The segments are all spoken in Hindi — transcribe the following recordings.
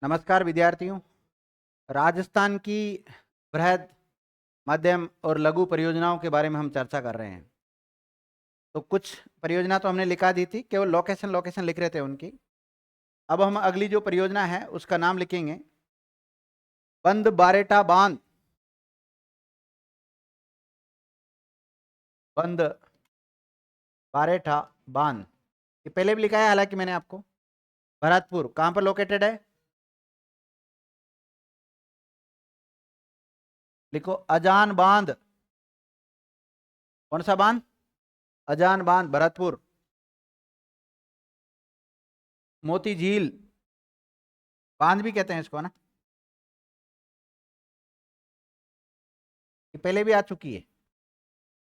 नमस्कार विद्यार्थियों। राजस्थान की बृहद, मध्यम और लघु परियोजनाओं के बारे में हम चर्चा कर रहे हैं। तो कुछ परियोजना तो हमने लिखा दी थी, केवल लोकेशन लोकेशन लिख रहे थे उनकी। अब हम अगली जो परियोजना है उसका नाम लिखेंगे बंद बारेटा बांध। बंद बारेठा बांध, ये पहले भी लिखा है हालांकि मैंने आपको। भरतपुर कहाँ पर लोकेटेड है? लिखो अजान बांध। कौन सा बांध? अजान बांध, भरतपुर। मोती झील बांध भी कहते हैं इसको ना, ये पहले भी आ चुकी है।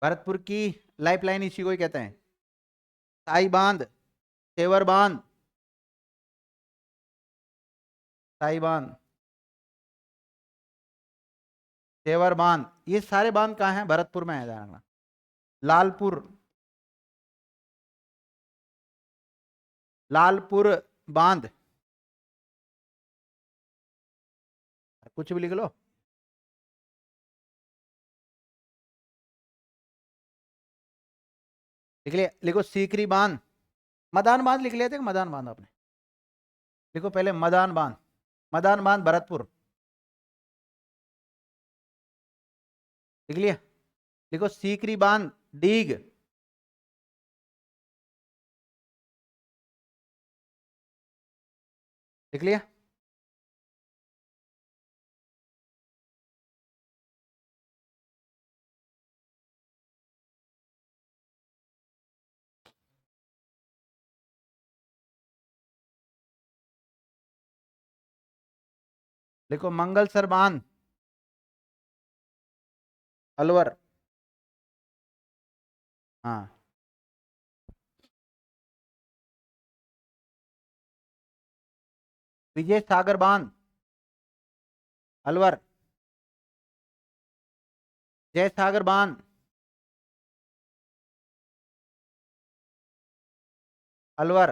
भरतपुर की लाइफलाइन इसी को ही कहते हैं। साई बांध, सेवर बांध, साई बांध, सेवर बांध, ये सारे बांध कहाँ हैं? भरतपुर में है, ध्यान रखना। लालपुर, लालपुर बांध, कुछ भी लिख लो। लिख लिया? लिखो सीकरी बांध। मदान बांध लिख लेते, मदान बांध आपने। लिखो पहले मदान बांध। मदान बांध भरतपुर, लिख लिया? लिखो सीकरी बांध, डीग। लिख लिया? लिखो मंगलसर बांध, अलवर। हाँ। विजय सागर बांध, अलवर। जय सागर बांध, अलवर।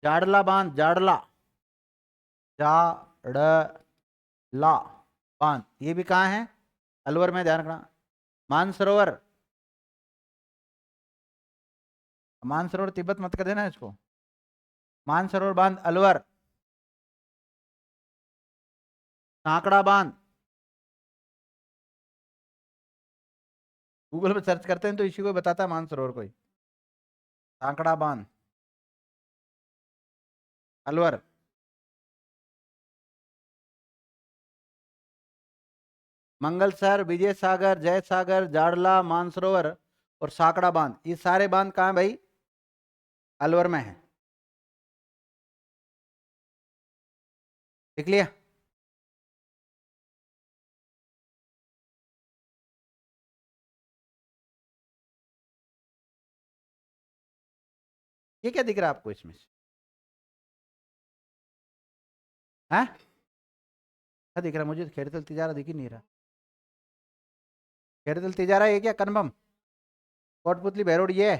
जाडला बांध, जाडला, जाडला बांध, ये भी कहाँ है? अलवर में, ध्यान रखना। मानसरोवर, मानसरोवर तिब्बत मत कर देना इसको। मानसरोवर बांध, अलवर। कांकड़ा बांध, गूगल पे सर्च करते हैं तो इसी को बताता है मानसरोवर कोई। कांकड़ा बांध, अलवर। मंगलसर, विजय सागर, जय सागर, जाडला, मानसरोवर और साकड़ा बांध, ये सारे बांध कहाँ है भाई? अलवर में है। लिख लिया? ये क्या दिख रहा है आपको इसमें से? है क्या दिख रहा है? मुझे खेड़तल तिजारा दिख ही नहीं रहा। खेड़तल तिजारा ये क्या कन्फर्म? कोटपुतली बहरोड ये है?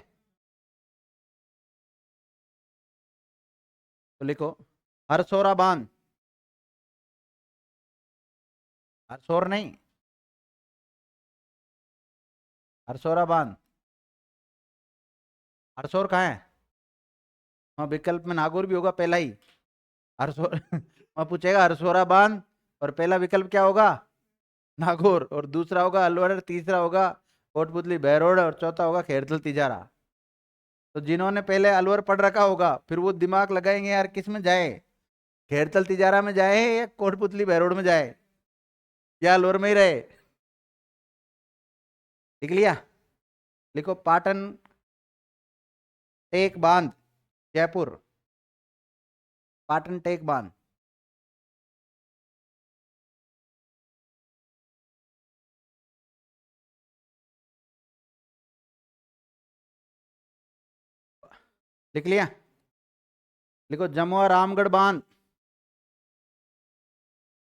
तो लिखो हरसोरा बांध। हरसोर नहीं, हरसोरा बांध। हरसोर कहाँ है? हाँ, विकल्प में नागौर भी होगा पहला ही। हरसोर वहाँ पूछेगा हरसोरा बांध, और पहला विकल्प क्या होगा? नागौर, और दूसरा होगा अलवर, तीसरा होगा कोटपुतली बहरोड, और चौथा होगा खेड़तल तिजारा। तो जिन्होंने पहले अलवर पढ़ रखा होगा फिर वो दिमाग लगाएंगे यार किस में जाए, खेड़तल तिजारा में जाए या कोटपुतली बहरोड में जाए, या अलवर में ही रहे। लिख लिया? लिखो पाटन टेक बांध, जयपुर। पाटन टेक बांध, लिख लिया? लिखो जमुआ रामगढ़ बांध,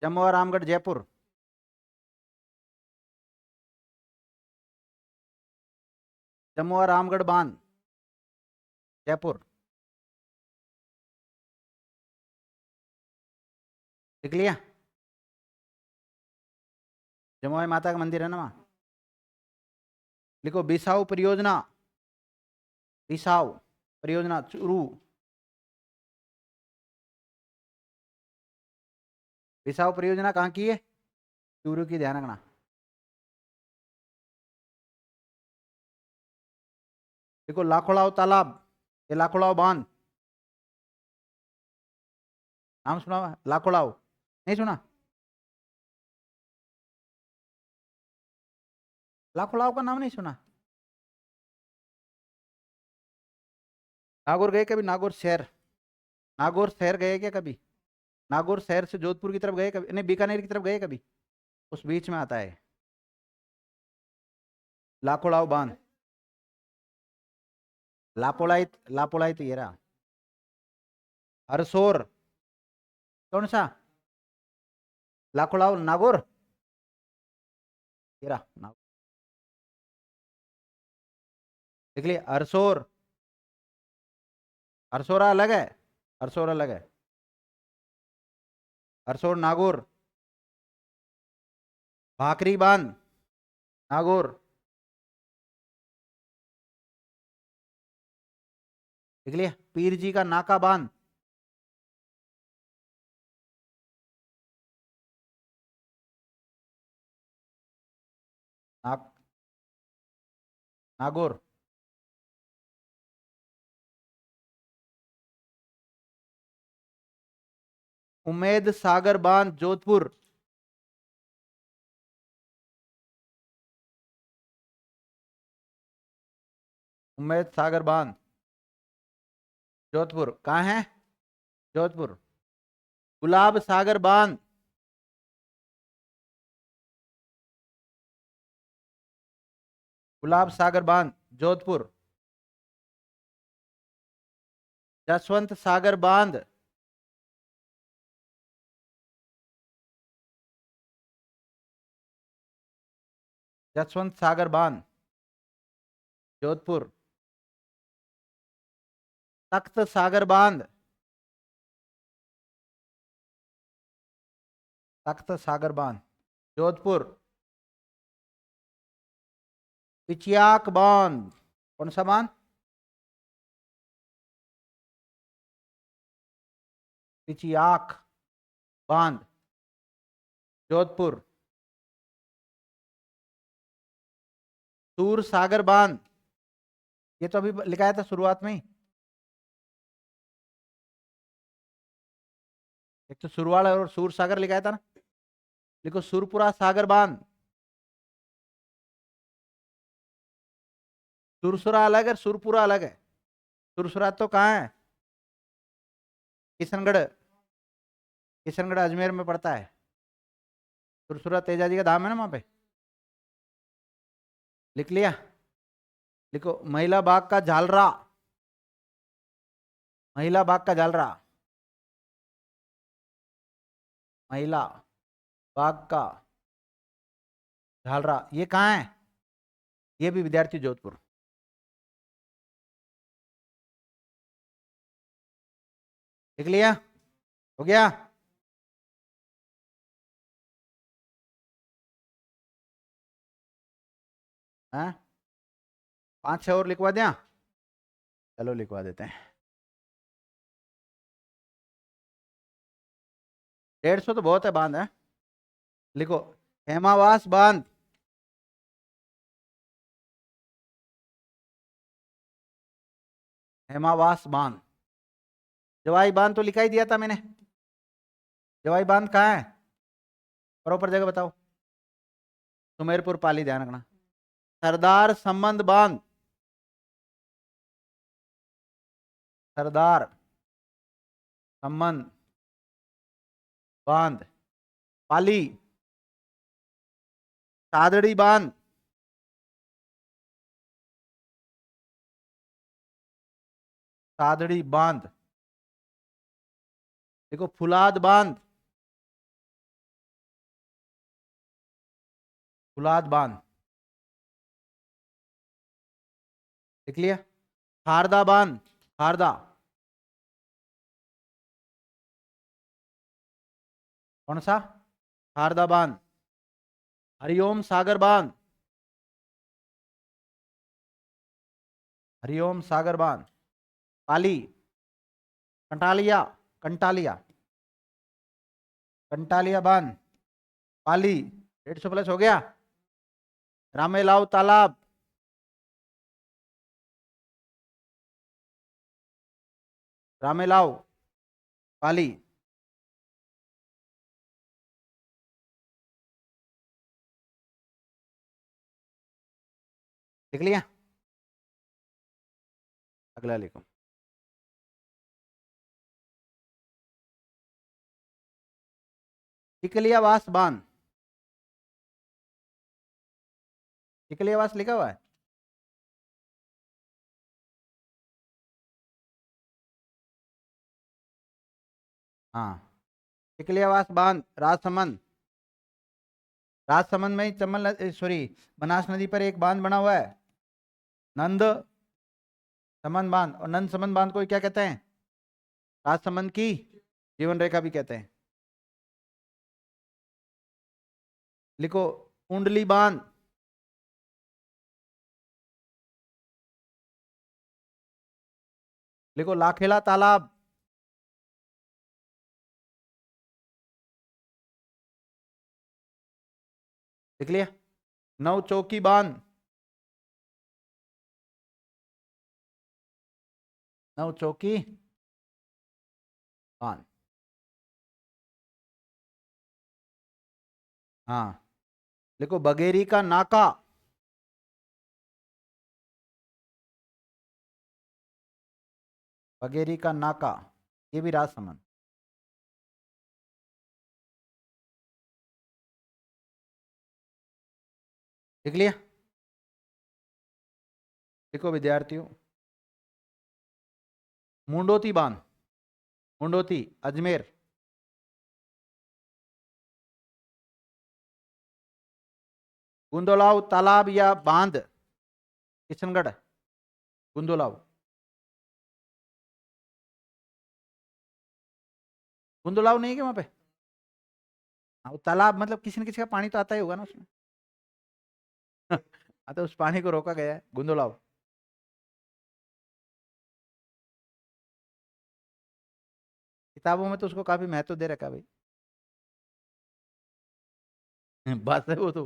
जमुआ रामगढ़ जयपुर। जमुआ रामगढ़ बांध, जयपुर। देख लिया, जमुई माता का मंदिर है ना वहाँ। लिखो बिसाऊ परियोजना, बिसाऊ परियोजना चूरू। बिसाऊ परियोजना कहाँ की है? चूरू की, ध्यान रखना। देखो लाखोड़ाव तालाब, ये लाखोड़ाव बांध, नाम सुना हुआ? लाखोड़ाव नहीं सुना? लाखोड़ाव का नाम नहीं सुना? नागौर गए कभी? नागौर शहर, नागौर शहर गए क्या कभी? नागौर शहर से जोधपुर की तरफ गए कभी? नहीं, बीकानेर की तरफ गए कभी? उस बीच में आता है लाखोड़ाव बांध। लापोलाई, लापोलाई तो ये रहा। हरसोर कौन सा? लाखोड़ाव नागौर, ये रहा देख लिया। हरसोर, हरसोरा अलग है, हरसोर अलग है। हरसोर नागौर। भाकरी बांध नागौर, देख लिया। पीर जी का नाका बांध, नाग नागौर। उम्मेद सागर बांध जोधपुर, उम्मेद सागर बांध जोधपुर कहाँ है? जोधपुर। गुलाब सागर बांध, गुलाब सागर बांध जोधपुर। जसवंत सागर बांध, जसवंत सागर बांध जोधपुर। तख्त सागर बांध, तख्त सागर बांध जोधपुर। पिचियाक बांध, कौन सा बांध? पिचियाक बांध जोधपुर। सूर सागर बांध, ये तो अभी लिखाया था शुरुआत में ही। एक तो सुरवाल और सूर सागर लिखाया था ना। लिखो सुरपुरा सागर बांध। सुरसुरा अलग है, सुरपुरा अलग है। सुरसुरा तो कहाँ है? किशनगढ़, किशनगढ़ अजमेर में पड़ता है। सुरसुरा तेजा जी का धाम है ना वहां पे। लिख लिया। लिखो महिला बाग का झालरा, महिला बाग का झालरा, महिला बाग का झालरा, ये कहाँ है? ये भी विद्यार्थी जोधपुर। लिख लिया? हो गया? हाँ, 5-6 और लिखवा दिया। चलो लिखवा देते हैं। 150 तो बहुत है बांध है। लिखो हेमावास बांध, हेमावास बांध। जवाई बांध तो लिखा ही दिया था मैंने। जवाई बांध कहाँ है? प्रॉपर जगह बताओ। सुमेरपुर पाली, ध्यान रखना। सरदार संबंध बांध, सरदार संबंध बांध पाली। सादड़ी बांध, सादड़ी बांध। देखो फुलाद बांध, फुलाद बांध लिख लिया। खारदा बांध, खारदा। कौन सा? शारदा बांध, हरिओम सागर बांध, हरिओम सागर बांध, पाली, कंटालिया, कंटालिया, कंटालिया बांध, पाली, 150 प्लस हो गया। रामेलाव तालाब, रामेलाव, पाली, लिख लिया। अगला लिखो। टिकलियावास बांध, टिकलियावास लिखा हुआ है। हाँ, टिकलियावास बांध, राजसमंद, राजसमंद में ही सॉरी, बनास नदी पर एक बांध बना हुआ है, नंद समन बांध। और नंद समन बांध को क्या कहते हैं? राजसमंद की जीवन रेखा भी कहते हैं। लिखो, कुंडली बांध, लिखो लाखेला तालाब, लिख लिया। नव चौकी बांध, नव चौकी बांध। हाँ, लिखो बगेरी का नाका, बगेरी का नाका, ये भी राजसमंद। लिख लिया। लिखो विद्यार्थियों, मुंडोती बांध, मुंडोती अजमेर, गुंदोलाव तालाब या बांध किशनगढ़, गुंदोलाव, गुंदोलाव नहीं है क्या वहां पे? हाँ, वो तालाब मतलब किसी न किसी का पानी तो आता ही होगा ना उसमें। हाँ, तो उस पानी को रोका गया है गुंदोलाव। किताबों में तो उसको काफी महत्व दे रखा है भाई। बात है वो तो।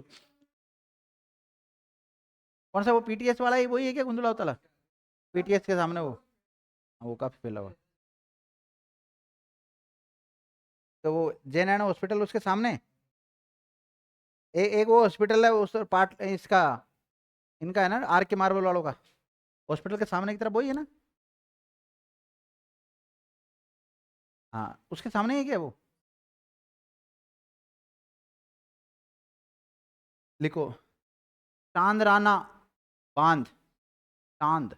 कौन सा वो पीटीएस वाला ही वही है क्या गुंदुलाव तालाब? पीटीएस के सामने वो? हाँ, वो काफी फैला हुआ है। तो वो जय नारायण हॉस्पिटल उसके सामने एक वो हॉस्पिटल है उस पार्ट इसका, इनका है ना, आर के मार्बल वालों का हॉस्पिटल के सामने की तरफ वही है ना? हाँ, उसके सामने ही है क्या वो? लिखो, चांदराना बांध, चांद,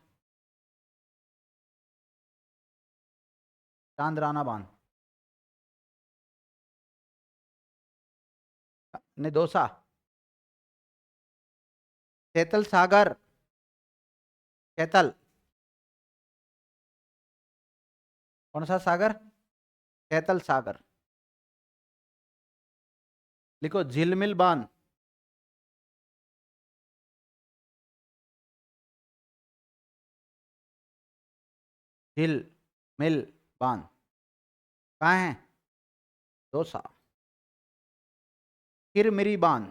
चांदराना बांध, निदोसा, कैतल सागर, कैतल, कौन सा सागर? कैतल सागर। लिखो झिलमिल बांध, झिल मिल बांध कहाँ है? दौसा। किरमिरी बांध,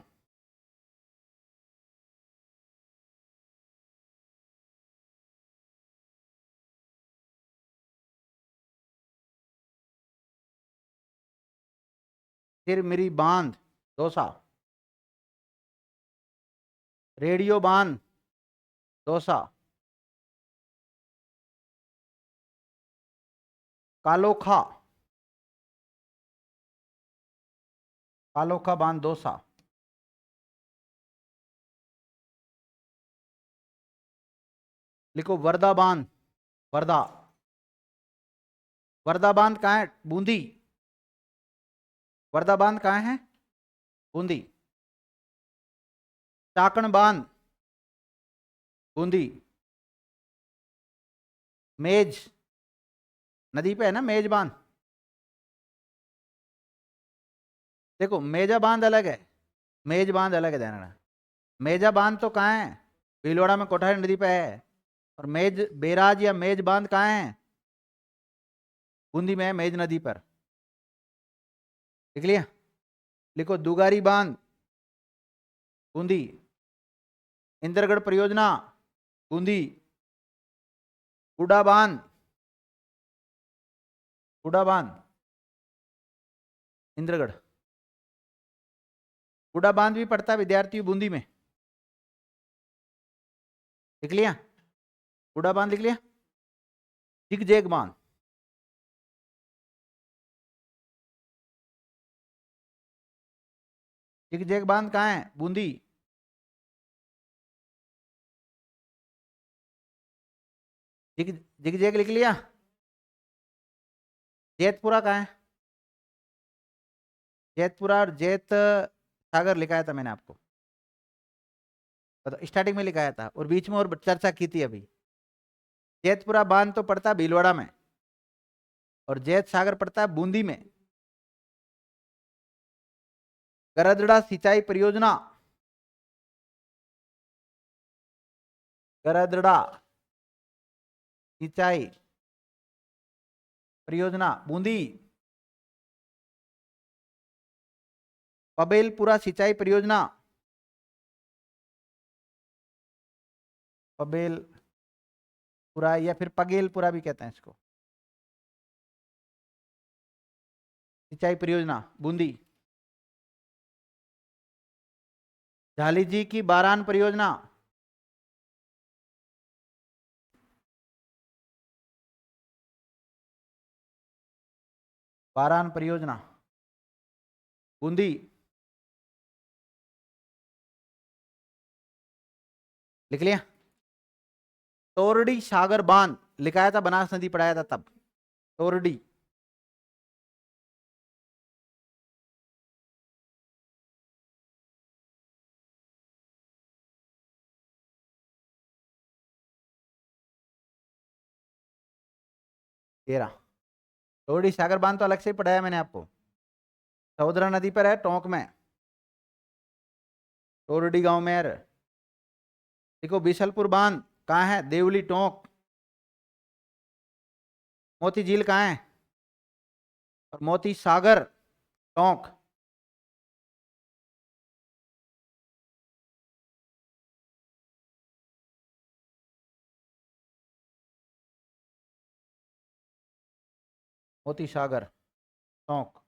किरमिरी बांध दौसा। रेडियो बांध दौसा। कालोखा, कालोखा बांध दौसा। लिखो वर्धा बांध, वर्धा, वर्धा बांध कहाँ है? बूंदी, वर्धा बांध कहाँ है? बूंदी। चाकण बांध, बूंदी। मेज नदी पे है ना मेज बांध? देखो मेजा बांध अलग है, मेज बांध अलग है, ध्यान रखना। मेजा बांध तो कहाँ है, भीलवाड़ा में कोठारी नदी पे है। और मेज बैराज या मेज बांध कहाँ है, बूंदी में है, मेज नदी पर। लिख लिया। लिखो दुगारी बांध बूंदी, इंद्रगढ़ परियोजना बूंदी, बूढ़ा बांध, बूढ़ा बांध इंद्रगढ़। बूढ़ा बांध भी पड़ता है विद्यार्थी बूंदी में। लिख लिया, बूढ़ा बांध लिख लिया। जिगजैग बांध, जिगजैग बांध कहाँ है, बूंदी। जिगजैग लिख लिया। जैतपुरा कहाँ है, जैतपुरा और जैत सागर लिखाया था मैंने आपको, तो स्टार्टिंग में लिखाया था और बीच में और चर्चा की थी अभी। जैतपुरा बांध तो पड़ता है भीलवाड़ा में और जैत सागर पड़ता है बूंदी में। गरदड़ा सिंचाई परियोजना, गरदड़ा सिंचाई परियोजना बूंदी। पबेलपुरा सिंचाई परियोजना, पबेलपुरा या फिर पगेलपुरा भी कहते हैं इसको, सिंचाई परियोजना बूंदी। झाली जी की बारान परियोजना, बारान परियोजना बूंदी। लिख लिया। तोरडी सागर बांध लिखाया था, बनास नदी पढ़ाया था तब, तोरडी। तेरा तोरडी सागर बांध तो अलग से ही पढ़ाया मैंने आपको, सहोदरा नदी पर है, टोंक में, तोरडी गांव में है। देखो बिशलपुर बांध कहाँ है, देवली टोंक। मोती झील कहाँ है, और मोती सागर टोंक। मोती सागर टोंक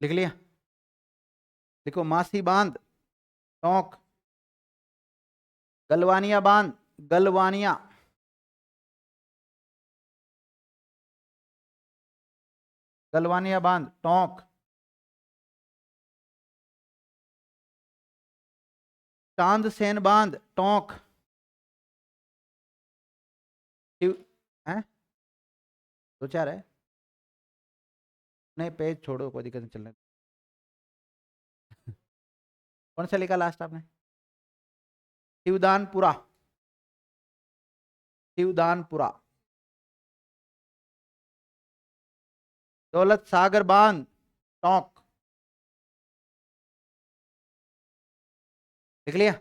लिख लिया। देखो मासी बांध टोंक, गलवानिया बांध, गलवानिया, गलवानिया बांध टोंक। चांदसेन बांध टोंक। हैं, दो चार है, नहीं पेज छोड़ो, कोई दिक्कत नहीं, चलने। कौन सा लिखा लास्ट आपने, शिवदानपुरा, शिवदानपुरा। दौलत सागर बांध टोंक लिख लिया।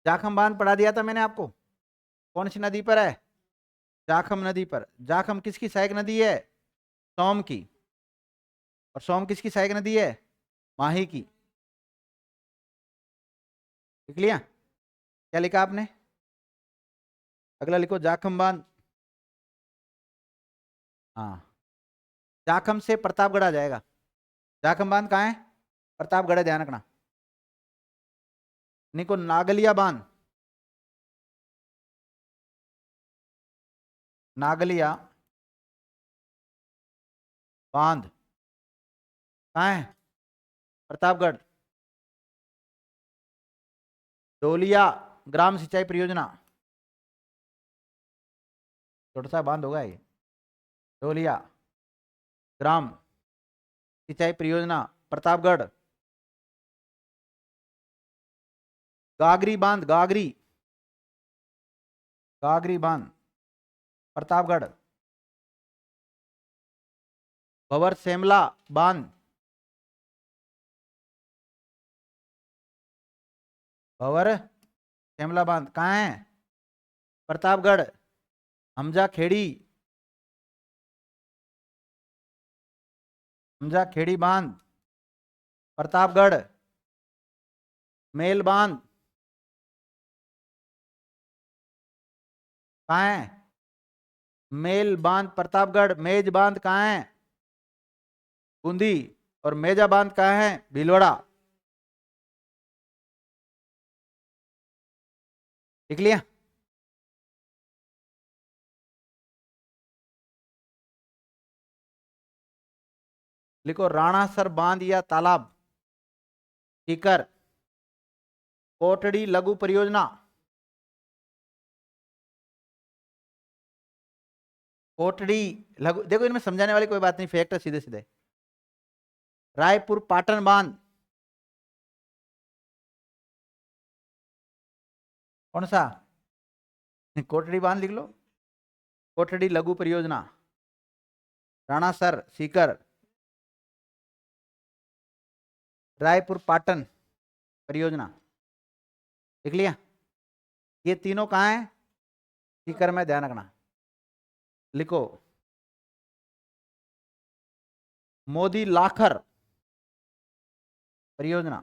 जाखम बांध पढ़ा दिया था मैंने आपको, कौन सी नदी पर है, जाखम नदी पर। जाखम किसकी सहायक नदी है, सोम की। और सोम किसकी सहायक नदी है, माही की। लिख लिया। क्या लिखा आपने, अगला लिखो जाखम बांध। हाँ, जाखम से प्रतापगढ़ आ जाएगा। जाखम बांध कहाँ है, प्रतापगढ़ है, ध्यान रखना। निको नागलिया बांध, नागलिया बांध कहाँ है, प्रतापगढ़। डोलिया ग्राम सिंचाई परियोजना, छोटा सा बांध होगा ये। डोलिया ग्राम सिंचाई परियोजना प्रतापगढ़। गागरी बांध, गागरी, गागरी बांध प्रतापगढ़। भवर सेमला बांध, भवर सेमला बांध कहाँ है? प्रतापगढ़। हमजा खेड़ी, हमजा खेड़ी बांध प्रतापगढ़। मेल बांध कहाँ है? मेल बांध प्रतापगढ़। मेज बांध कहाँ है? बूंदी। और मेजा बांध कहाँ है? भीलवाड़ा। लिख लिया? लिखो राणासर बांध या तालाब, सीकर, कोटड़ी लघु परियोजना, कोटड़ी लघु, देखो इनमें समझाने वाली कोई बात नहीं, फैक्ट है सीधे सीधे। रायपुर पाटन बांध, कौन सा? कोटड़ी बांध लिख लो, कोटड़ी लघु परियोजना। राणासर, सीकर, रायपुर पाटन परियोजना। लिख लिया? ये तीनों कहाँ है? सीकर में, ध्यान रखना। लिखो मोदी लाखर परियोजना,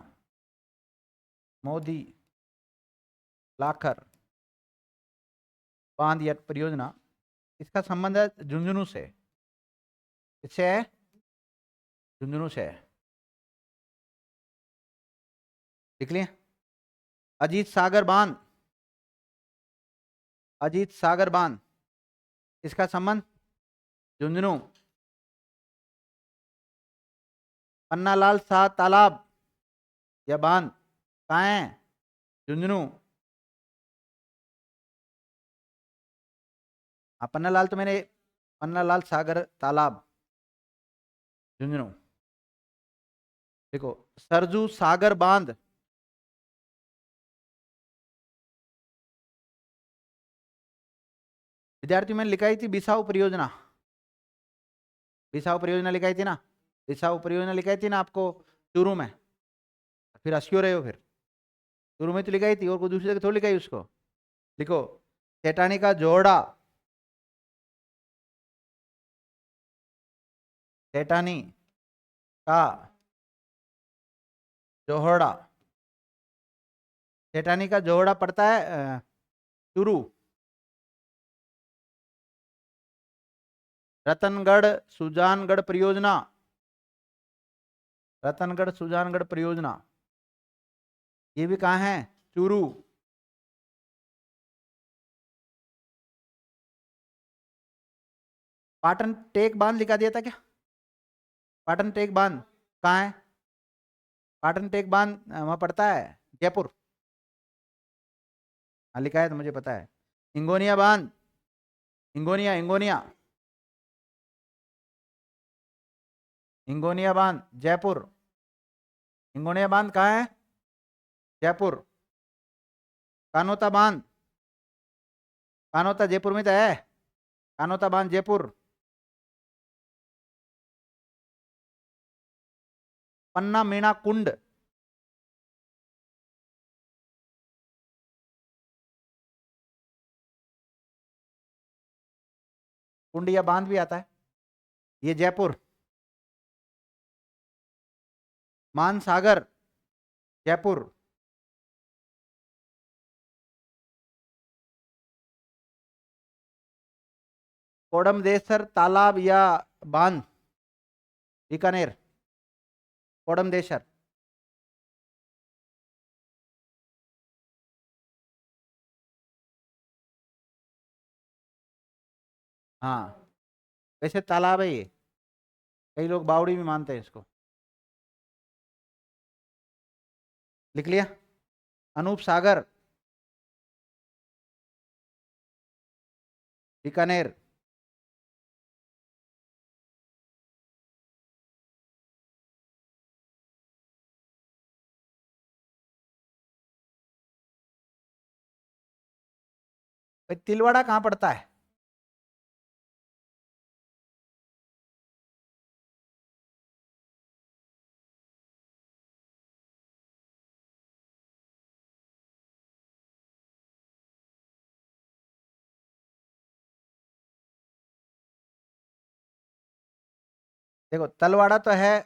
मोदी लाखर बांध या परियोजना, इसका संबंध है झुंझुनू से। किससे है? झुंझुनू से है। लिख लिया? अजीत सागर बांध, अजीत सागर बांध, इसका संबंध झुंझुनू। पन्नालाल शाह तालाब या बांध कहाँ है? झुंझुनू। हाँ, पन्नालाल तो मैंने, पन्नालाल सागर तालाब झुंझुनू। देखो सरजू सागर बांध, विद्यार्थी मैंने लिखाई थी बिसाऊ परियोजना, बिसाऊ परियोजना लिखाई थी ना, बिसाऊ परियोजना लिखाई थी ना आपको चूरू में। फिर हंसियो रहे हो, फिर चूरू में तो लिखाई थी, और कोई दूसरी जगह थोड़ी लिखाई उसको। लिखो चेटानी का जोड़ा, चेटानी का जोहड़ा, चेटानी का जोहड़ा पड़ता है चूरू। रतनगढ़ सुजानगढ़ परियोजना, रतनगढ़ सुजानगढ़ परियोजना, ये भी कहाँ है? चूरू। पाटन टेक बांध लिखा दिया था क्या? पाटन टेक बांध कहाँ है? पाटन टेक बांध वहां पड़ता है जयपुर। हाँ लिखा है तो मुझे पता है। इंगोनिया बांध, इंगोनिया, इंगोनिया, इंगोनिया बांध जयपुर। इंगोनिया बांध कहाँ है? जयपुर। कानोता बांध, कानोता जयपुर में तो है, कानोता बांध जयपुर। पन्ना मीणा कुंड, कुंड या बांध भी आता है, ये जयपुर। मानसागर जयपुर। कोडमदेसर तालाब या बांध बीकानेर, कोडमदेसर। हाँ वैसे तालाब है ये, कई लोग बावड़ी भी मानते हैं इसको। लिख लिया? अनूप सागर बीकानेर। भाई तिलवाड़ा कहाँ पड़ता है? देखो तलवाड़ा तो है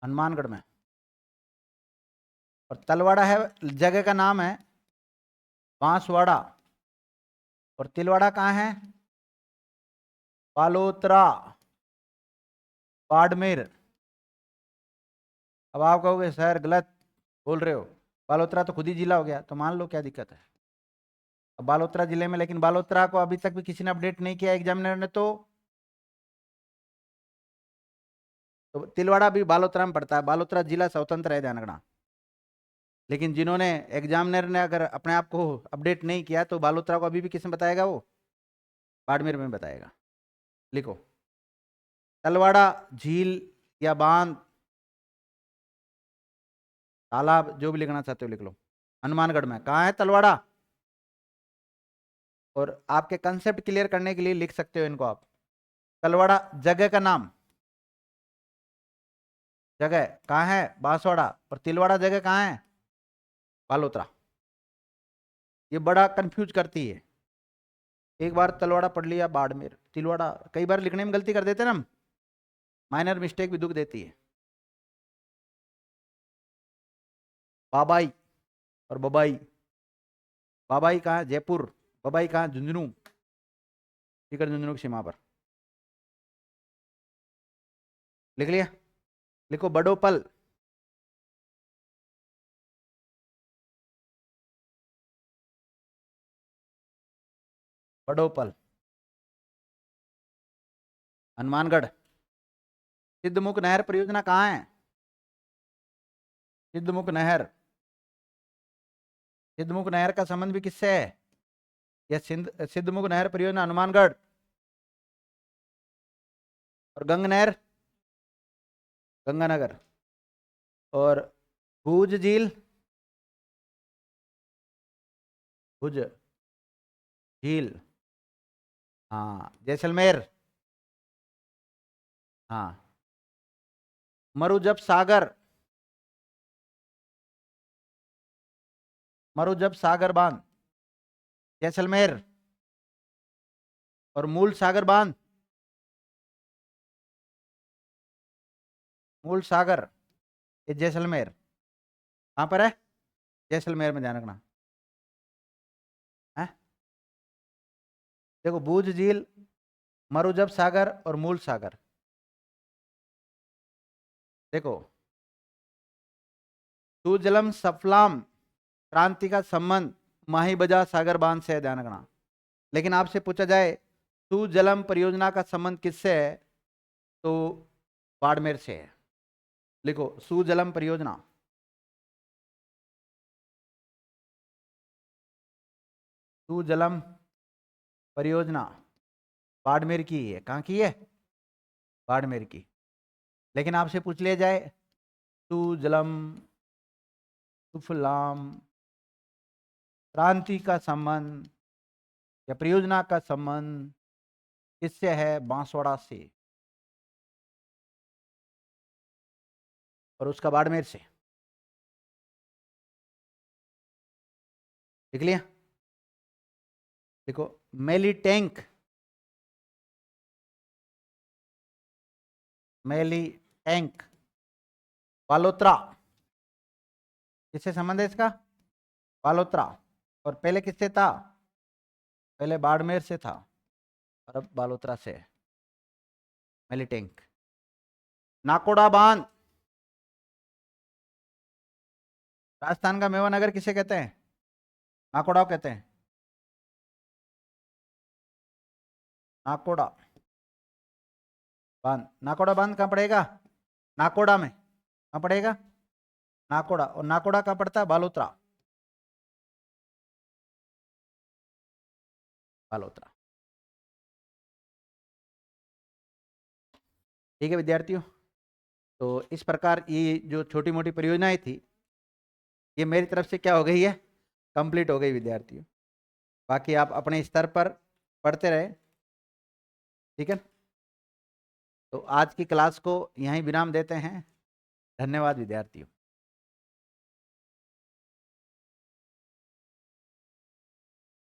हनुमानगढ़ में, और तलवाड़ा है, जगह का नाम है बांसवाड़ा, और तिलवाड़ा कहाँ है? बालोतरा, बाड़मेर। अब आप कहोगे सर गलत बोल रहे हो, बालोतरा तो खुद ही जिला हो गया, तो मान लो क्या दिक्कत है। अब बालोतरा जिले में, लेकिन बालोतरा को अभी तक भी किसी ने अपडेट नहीं किया एग्जामिनर ने, तो तिलवाड़ा भी बालोतरा में पड़ता है, बालोतरा जिला स्वतंत्र है, ध्यान रखना। लेकिन जिन्होंने एग्जामिनर ने अगर अपने आप को अपडेट नहीं किया, तो बालोतरा को अभी भी किसने बताएगा? वो बाड़मेर में बताएगा। लिखो तलवाड़ा झील या बांध, तालाब, जो भी लिखना चाहते हो लिख लो। हनुमानगढ़ में कहाँ है तलवाड़ा? और आपके कंसेप्ट क्लियर करने के लिए लिख सकते हो इनको आप। तलवाड़ा जगह का नाम, जगह कहाँ है? बांसवाड़ा। और तिलवाड़ा जगह कहाँ है? बालोतरा। ये बड़ा कंफ्यूज करती है। एक बार तलवाड़ा पढ़ लिया, बाड़मेर, तिलवाड़ा, कई बार लिखने में गलती कर देते ना हम, माइनर मिस्टेक भी दुख देती है। बाबाई और बबाई, बाबाई कहाँ? जयपुर। बबाई कहाँ? झुंझुनू, टिकर झुंझुनू की सीमा पर। लिख लिया? लिखो बड़ोपल, बड़ोपल, हनुमानगढ़। सिद्धमुख नहर परियोजना कहाँ है? सिद्धमुख नहर, सिद्धमुख नहर का संबंध भी किससे है? यह सिद्धमुख नहर परियोजना हनुमानगढ़। और गंग नहर गंगानगर। और भूज झील, भुज झील, हाँ जैसलमेर। हाँ मरुजब सागर, मरुजब सागर बांध, जैसलमेर। और मूल सागर बांध, मूल सागर, ये जैसलमेर। कहाँ पर है? जैसलमेर में, ध्यान रखना है। देखो बूझ झील, मरुजब सागर और मूल सागर। देखो सुजलम सफलाम क्रांति का संबंध माहीबजा सागर बांध से है, ध्यान रखना। लेकिन आपसे पूछा जाए सुजलम परियोजना का संबंध किससे है, तो बाड़मेर से है। लिखो सुजलम परियोजना, सुजलम परियोजना बाड़मेर की है। कहाँ की है? बाड़मेर की। लेकिन आपसे पूछ लिया जाए सुजलम सुफलाम क्रांति का संबंध या परियोजना का संबंध किससे है? बांसवाड़ा से, और उसका बाड़मेर से। लिख लिया? देखो मेली टैंक, मेली टैंक बालोतरा, किससे संबंध है इसका? बालोतरा। और पहले किससे था? पहले बाड़मेर से था, और अब बालोतरा से है। मेली टैंक। नाकोड़ा बांध, राजस्थान का मेवा नगर किसे कहते हैं? नाकोड़ा कहते हैं। नाकोड़ा बांध, नाकोड़ा बांध कहाँ पड़ेगा? नाकोड़ा में। कहाँ पड़ेगा? नाकोड़ा। और नाकोड़ा कहाँ पड़ता है? बालोतरा, बालोतरा। ठीक है विद्यार्थियों, तो इस प्रकार ये जो छोटी मोटी परियोजनाएं थी, ये मेरी तरफ से क्या हो गई है? कंप्लीट हो गई विद्यार्थियों। बाकी आप अपने स्तर पर पढ़ते रहे, ठीक है। तो आज की क्लास को यहीं विराम देते हैं। धन्यवाद विद्यार्थियों।